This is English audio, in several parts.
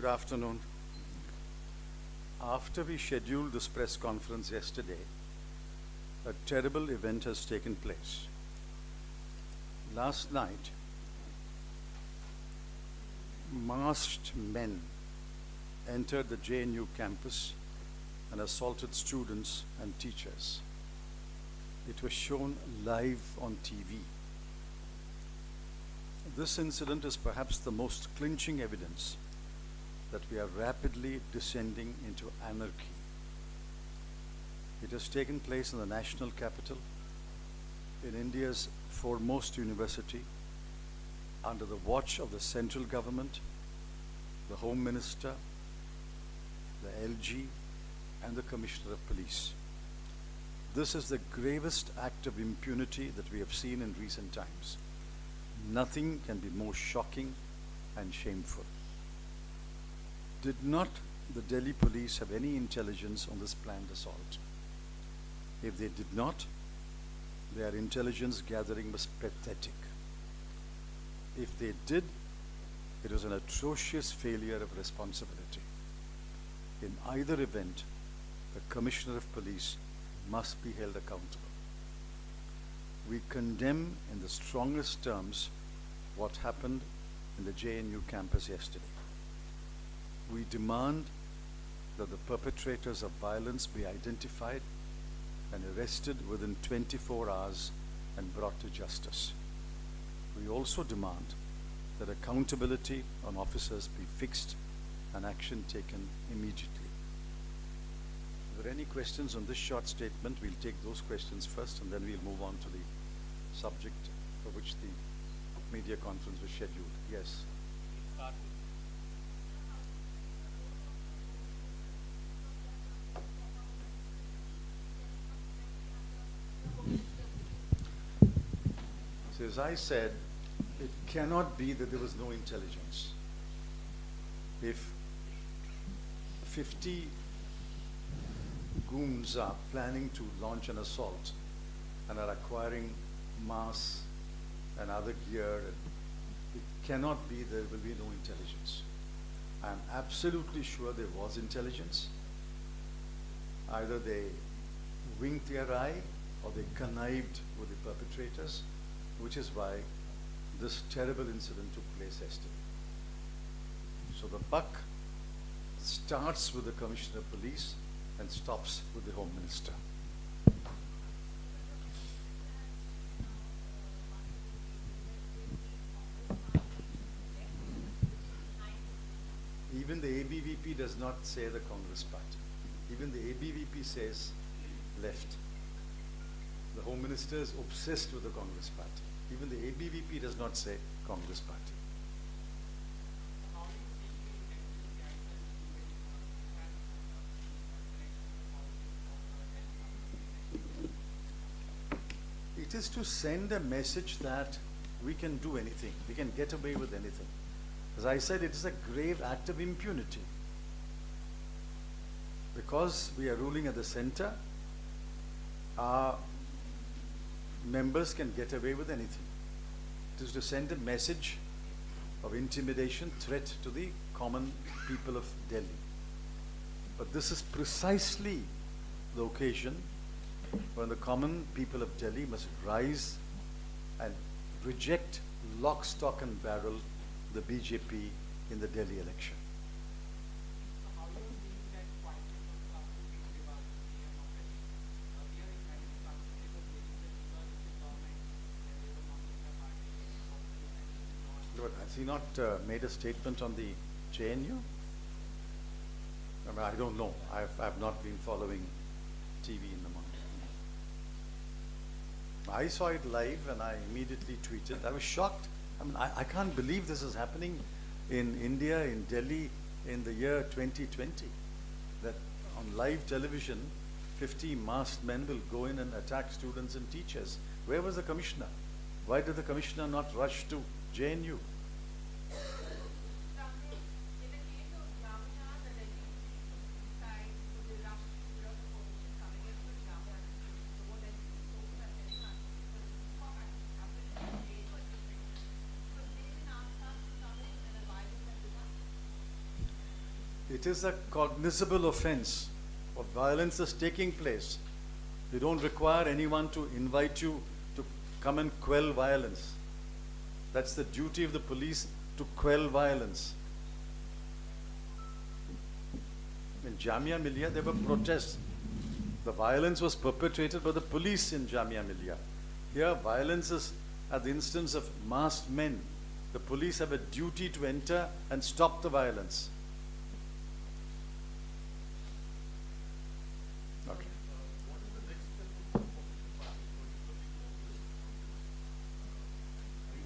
Good afternoon. After we scheduled this press conference yesterday, a terrible event has taken place. Last night, masked men entered the JNU campus and assaulted students and teachers. It was shown live on TV. This incident is perhaps the most clinching evidence that we are rapidly descending into anarchy. It has taken place in the national capital, in India's foremost university, under the watch of the central government, the Home Minister, the LG, and the Commissioner of Police. This is the gravest act of impunity that we have seen in recent times. Nothing can be more shocking and shameful. Did not the Delhi police have any intelligence on this planned assault? If they did not, their intelligence gathering was pathetic. If they did, it was an atrocious failure of responsibility. In either event, the Commissioner of Police must be held accountable. We condemn in the strongest terms what happened in the JNU campus yesterday. We demand that the perpetrators of violence be identified and arrested within 24 hours and brought to justice. We also demand that accountability on officers be fixed and action taken immediately. If there are any questions on this short statement, we'll take those questions first and then we'll move on to the subject for which the media conference was scheduled. Yes. So as I said, it cannot be that there was no intelligence. If 50 goons are planning to launch an assault and are acquiring masks and other gear, it cannot be there will be no intelligence. I am absolutely sure there was intelligence. Either they winked their eye or they connived with the perpetrators, which is why this terrible incident took place yesterday. So the buck starts with the Commissioner of Police and stops with the Home Minister. Even the ABVP does not say the Congress party. Even the ABVP says left. The Home Minister is obsessed with the Congress party. Even the ABVP does not say Congress party. It is to send a message that we can do anything. We can get away with anything. As I said, it is a grave act of impunity. Because we are ruling at the center, our members can get away with anything. It is to send a message of intimidation, threat to the common people of Delhi. But this is precisely the occasion when the common people of Delhi must rise and reject lock, stock and barrel the BJP in the Delhi election. Has he not made a statement on the JNU? I mean, I don't know. I've not been following TV in the morning. I saw it live and I immediately tweeted. I was shocked. I mean, I can't believe this is happening in India, in Delhi, in the year 2020. That on live television, 50 masked men will go in and attack students and teachers. Where was the commissioner? Why did the commissioner not rush to JNU? It is a cognizable offense of violence is taking place. You don't require anyone to invite you to come and quell violence. That's the duty of the police, to quell violence. In Jamia Millia, there were protests. The violence was perpetrated by the police in Jamia Millia. Here, violence is at the instance of masked men. The police have a duty to enter and stop the violence. Okay.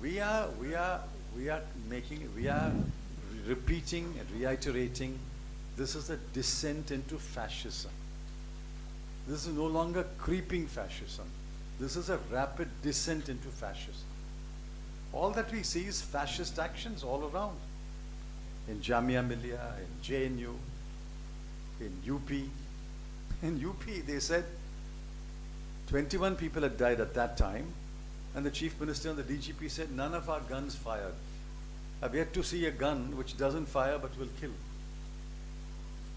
We are repeating and reiterating, this is a descent into fascism. This is no longer creeping fascism. This is a rapid descent into fascism. All that we see is fascist actions all around. In Jamia Millia, in JNU, in UP. In UP, they said 21 people had died at that time, and the Chief Minister and the DGP said, none of our guns fired. I've yet to see a gun which doesn't fire but will kill.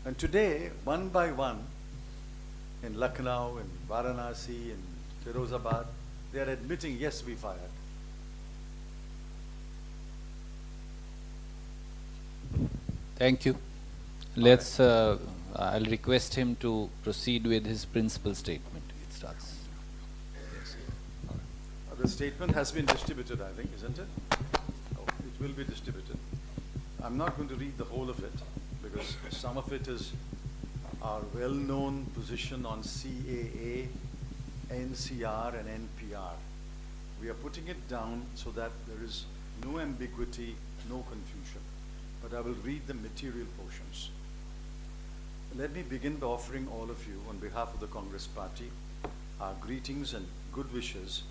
And today, one by one, in Lucknow, in Varanasi, in Firozabad, they are admitting, yes, we fired. Thank you. I'll request him to proceed with his principal statement. It starts. Yes. The statement has been distributed, I think, isn't it? Oh, it will be distributed. I'm not going to read the whole of it, because some of it is our well-known position on CAA, NCR and NPR. We are putting it down so that there is no ambiguity, no confusion. But I will read the material portions. Let me begin by offering all of you, on behalf of the Congress Party, our greetings and good wishes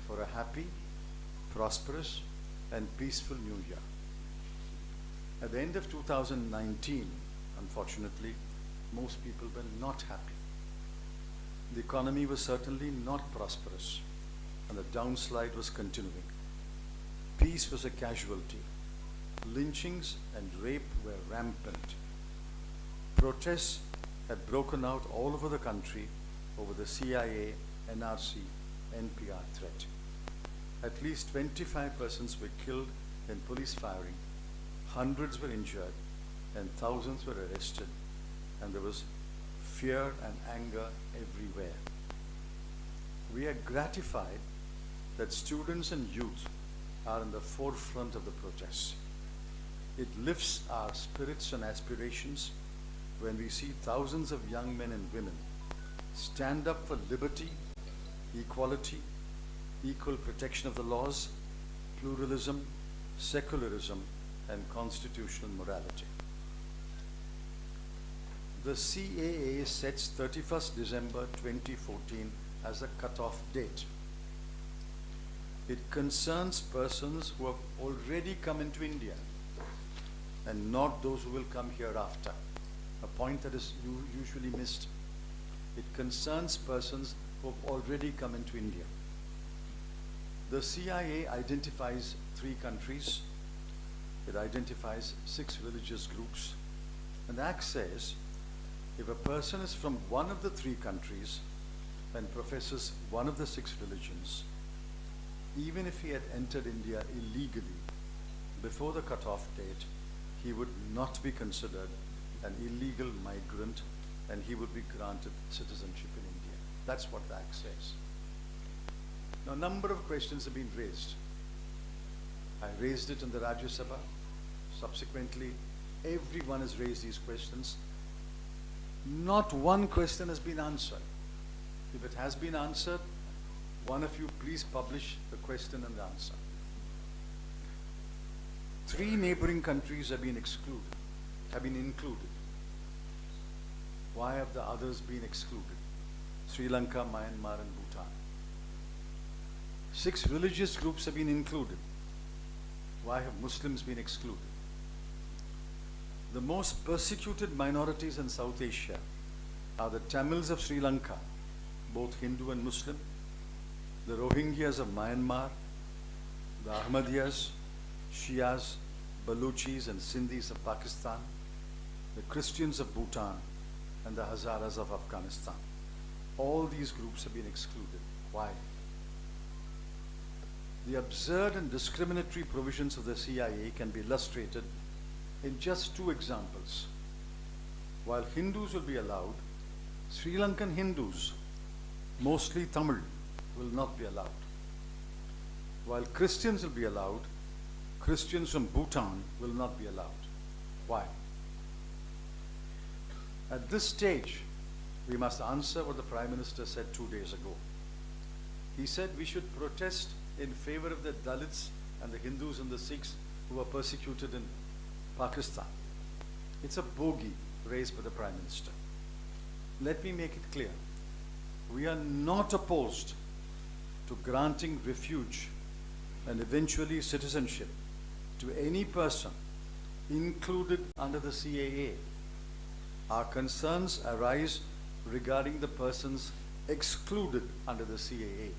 for a happy, prosperous and peaceful New Year. At the end of 2019, unfortunately, most people were not happy. The economy was certainly not prosperous, and the downslide was continuing. Peace was a casualty. Lynchings and rape were rampant. Protests had broken out all over the country over the CIA, NRC, NPR threat. At least 25 persons were killed in police firing, hundreds were injured, and thousands were arrested, and there was fear and anger everywhere. We are gratified that students and youth are in the forefront of the protests. It lifts our spirits and aspirations when we see thousands of young men and women stand up for liberty, equality, equal protection of the laws, pluralism, secularism, and constitutional morality. The CAA sets 31st December 2014 as a cutoff date. It concerns persons who have already come into India and not those who will come hereafter, a point that is usually missed. It concerns persons who have already come into India. The CIA identifies 3 countries. It identifies 6 religious groups. And the Act says, if a person is from one of the 3 countries and professes one of the 6 religions, even if he had entered India illegally before the cutoff date, he would not be considered an illegal migrant and he would be granted citizenship in India. That's what the Act says. Now, a number of questions have been raised. I raised it in the Rajya Sabha. Subsequently, everyone has raised these questions. Not one question has been answered. If it has been answered, one of you please publish the question and the answer. 3 neighboring countries have been included. Why have the others been excluded? Sri Lanka, Myanmar and Bhutan. 6 religious groups have been included. Why have Muslims been excluded? The most persecuted minorities in South Asia are the Tamils of Sri Lanka, both Hindu and Muslim, the Rohingyas of Myanmar, the Ahmadiyyas, Shias, Baluchis and Sindhis of Pakistan, the Christians of Bhutan, and the Hazaras of Afghanistan. All these groups have been excluded. Why? The absurd and discriminatory provisions of the CIA can be illustrated in just two examples. While Hindus will be allowed, Sri Lankan Hindus, mostly Tamil, will not be allowed. While Christians will be allowed, Christians from Bhutan will not be allowed. Why? At this stage, we must answer what the Prime Minister said 2 days ago. He said we should protest in favor of the Dalits and the Hindus and the Sikhs who are persecuted in Pakistan. It's a bogey raised by the Prime Minister. Let me make it clear. We are not opposed to granting refuge and eventually citizenship to any person included under the CAA. Our concerns arise regarding the persons excluded under the CAA.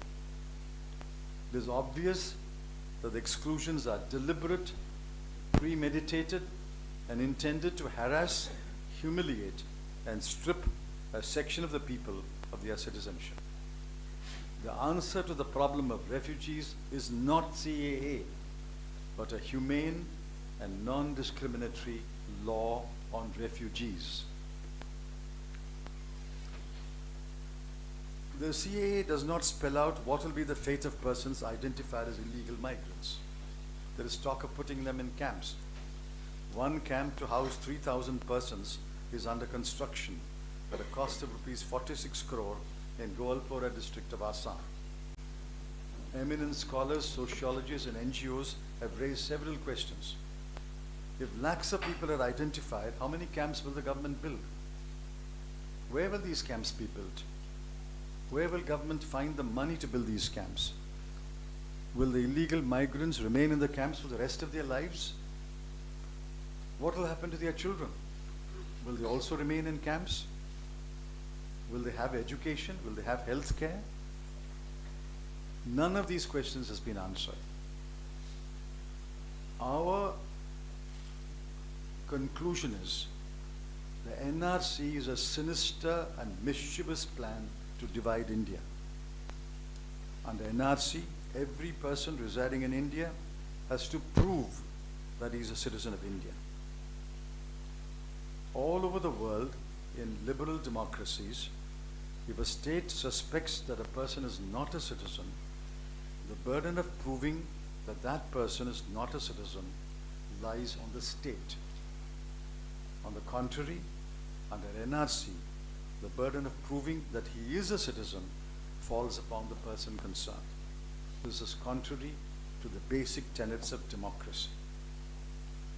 It is obvious that the exclusions are deliberate, premeditated, and intended to harass, humiliate, and strip a section of the people of their citizenship. The answer to the problem of refugees is not CAA, but a humane and non-discriminatory law on refugees. The CAA does not spell out what will be the fate of persons identified as illegal migrants. There is talk of putting them in camps. One camp to house 3,000 persons is under construction at a cost of rupees 46 crore in Goalpora district of Assam. Eminent scholars, sociologists and NGOs have raised several questions. If lakhs of people are identified, how many camps will the government build? Where will these camps be built? Where will government find the money to build these camps? Will the illegal migrants remain in the camps for the rest of their lives? What will happen to their children? Will they also remain in camps? Will they have education? Will they have health care? None of these questions has been answered. Our conclusion is the NRC is a sinister and mischievous plan to divide India. Under NRC, every person residing in India has to prove that he is a citizen of India. All over the world, in liberal democracies, if a state suspects that a person is not a citizen, the burden of proving that that person is not a citizen lies on the state. On the contrary, under NRC, the burden of proving that he is a citizen falls upon the person concerned. This is contrary to the basic tenets of democracy.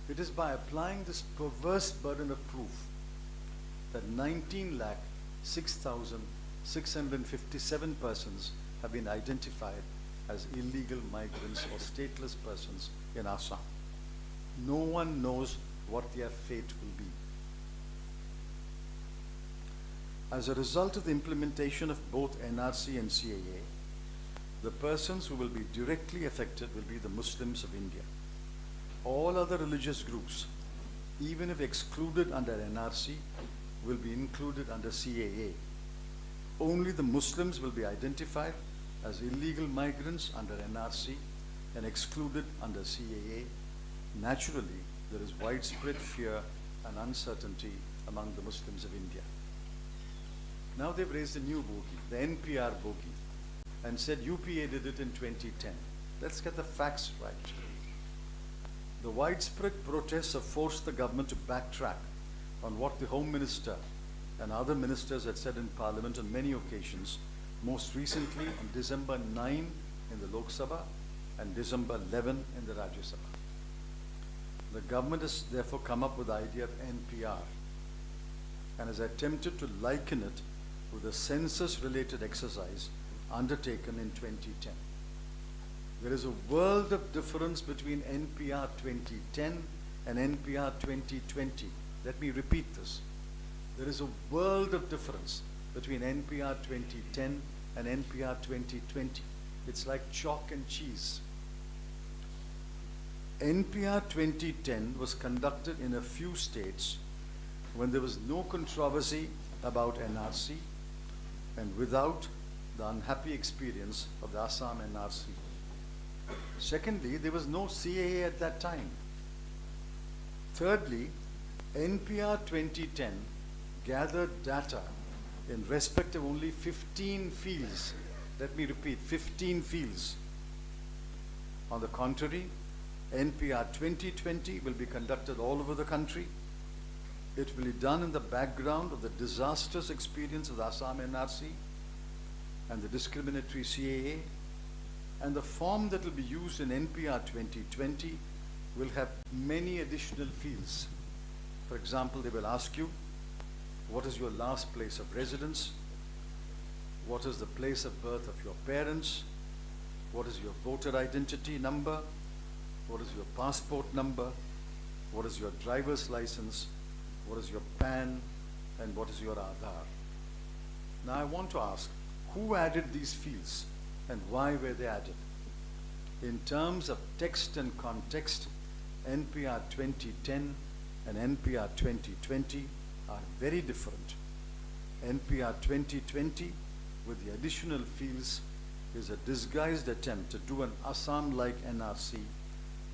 It is by applying this perverse burden of proof that 19,06,657 persons have been identified as illegal migrants or stateless persons in Assam. No one knows what their fate will be. As a result of the implementation of both NRC and CAA, the persons who will be directly affected will be the Muslims of India. All other religious groups, even if excluded under NRC, will be included under CAA. Only the Muslims will be identified as illegal migrants under NRC and excluded under CAA. Naturally, there is widespread fear and uncertainty among the Muslims of India. Now they've raised a new bogey, the NPR bogey, and said UPA did it in 2010. Let's get the facts right. The widespread protests have forced the government to backtrack on what the Home Minister and other ministers had said in Parliament on many occasions, most recently on December 9 in the Lok Sabha and December 11 in the Rajya Sabha. The government has therefore come up with the idea of NPR and has attempted to liken it with a census-related exercise undertaken in 2010. There is a world of difference between NPR 2010 and NPR 2020. Let me repeat this. There is a world of difference between NPR 2010 and NPR 2020. It's like chalk and cheese. NPR 2010 was conducted in a few states when there was no controversy about NRC and without the unhappy experience of the Assam NRC. Secondly, there was no CAA at that time. Thirdly, NPR 2010 gathered data in respect of only 15 fields. Let me repeat, 15 fields. On the contrary, NPR 2020 will be conducted all over the country. It will be done in the background of the disastrous experience of the Assam NRC and the discriminatory CAA, and the form that will be used in NPR 2020 will have many additional fields. For example, they will ask you, what is your last place of residence? What is the place of birth of your parents? What is your voter identity number? What is your passport number? What is your driver's license? What is your PAN? And what is your Aadhaar? Now I want to ask, who added these fields and why were they added? In terms of text and context, NPR 2010 and NPR 2020 are very different. NPR 2020 with the additional fields is a disguised attempt to do an Assam-like NRC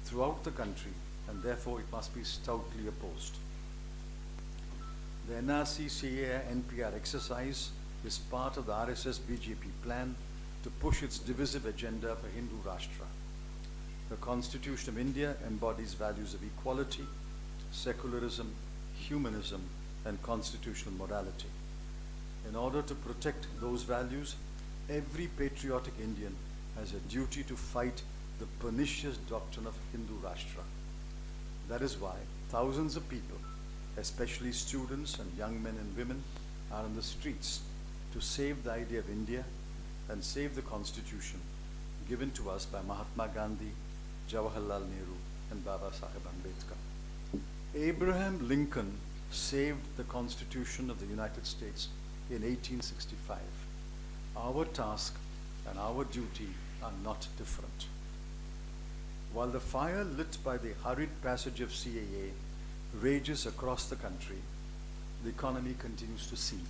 throughout the country, and therefore it must be stoutly opposed. The NRC CAA NPR exercise is part of the RSS BJP plan to push its divisive agenda for Hindu Rashtra. The Constitution of India embodies values of equality, secularism, humanism, and constitutional morality. In order to protect those values, every patriotic Indian has a duty to fight the pernicious doctrine of Hindu Rashtra. That is why thousands of people, especially students and young men and women, are on the streets to save the idea of India and save the Constitution given to us by Mahatma Gandhi, Jawaharlal Nehru, and Baba Saheb Ambedkar. Abraham Lincoln saved the Constitution of the United States in 1865. Our task and our duty are not different. While the fire lit by the hurried passage of CAA rages across the country, the economy continues to sink.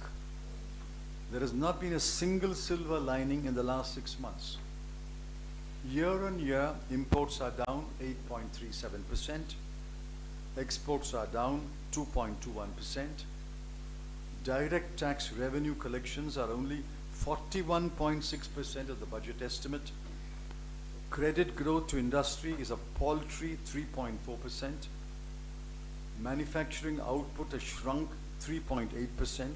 There has not been a single silver lining in the last 6 months. Year on year, imports are down 8.37%, exports are down 2.21%, direct tax revenue collections are only 41.6% of the budget estimate, credit growth to industry is a paltry 3.4%, manufacturing output has shrunk 3.8%,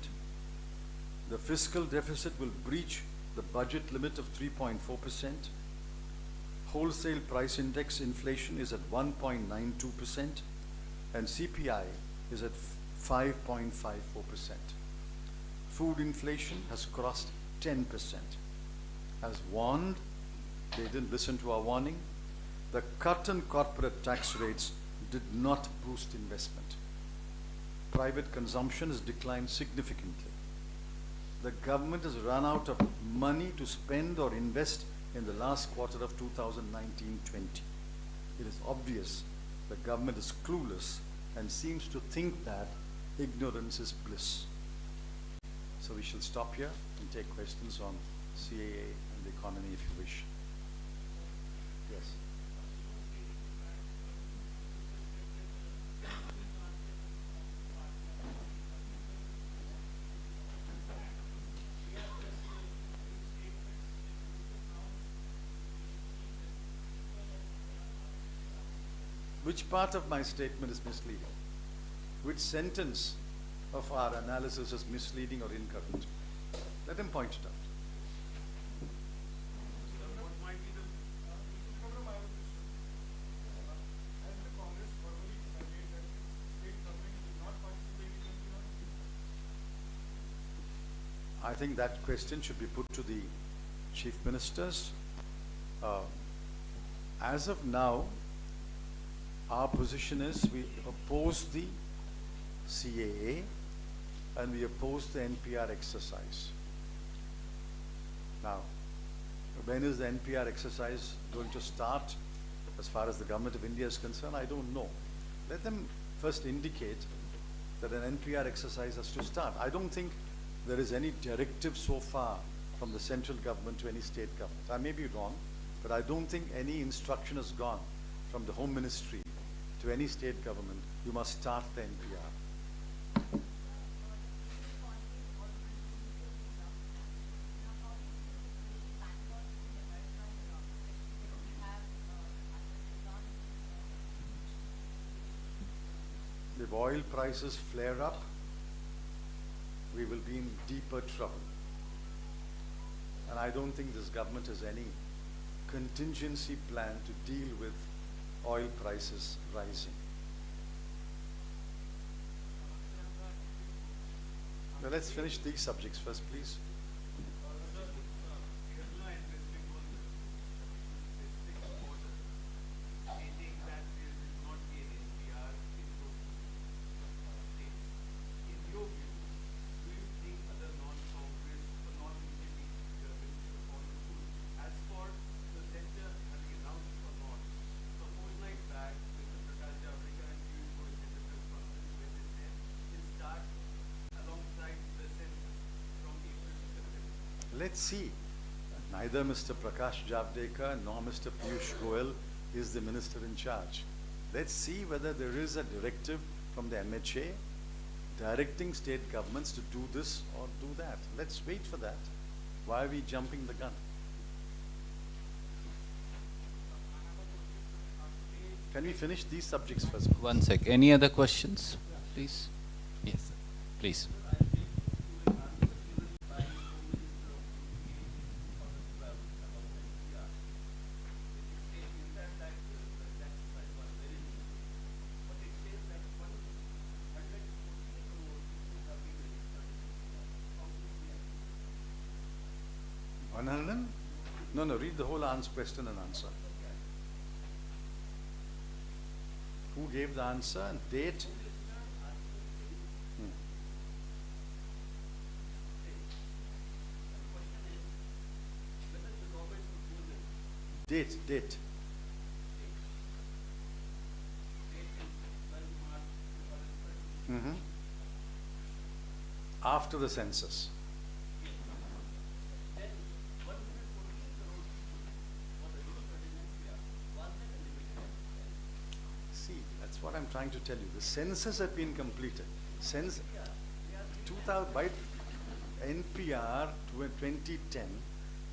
the fiscal deficit will breach the budget limit of 3.4%, wholesale price index inflation is at 1.92%, and CPI is at 5.54%. Food inflation has crossed 10%. As warned, they didn't listen to our warning. The cut in corporate tax rates did not boost investment. Private consumption has declined significantly. The government has run out of money to spend or invest in the last quarter of 2019-20. It is obvious the government is clueless and seems to think that ignorance is bliss. So we shall stop here and take questions on CAA and the economy if you wish. Yes. Which part of my statement is misleading? Which sentence of our analysis is misleading or incorrect? Let him point it out. I think that question should be put to the chief ministers. As of now, our position is we oppose the CAA and we oppose the NPR exercise. Now, when is the NPR exercise going to start as far as the government of India is concerned? I don't know. Let them first indicate that an NPR exercise has to start. I don't think there is any directive so far from the central government to any state government. I may be wrong, but I don't think any instruction has gone from the Home Ministry to any state government, you must start the NPR. If oil prices flare up, we will be in deeper trouble. And I don't think this government has any contingency plan to deal with oil prices rising. Now let's finish these subjects first, please. Let's see. Neither Mr. Prakash Javadekar nor Mr. Piyush Goyal is the minister in charge. Let's see whether there is a directive from the MHA directing state governments to do this or do that. Let's wait for that. Why are we jumping the gun? Can we finish these subjects first? One sec. Any other questions, please? Yes, sir. Please. No, read the whole question and answer. Who gave the answer and date? Date. After the census. That's what I'm trying to tell you. The census have been completed. 2000 by NPR 2010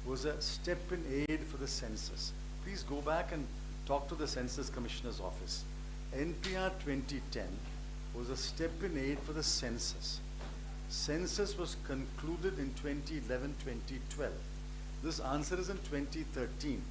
was a step in aid for the census. Please go back and talk to the Census Commissioner's office. NPR 2010 was a step in aid for the census. Census was concluded in 2011-2012. This answer is in 2013.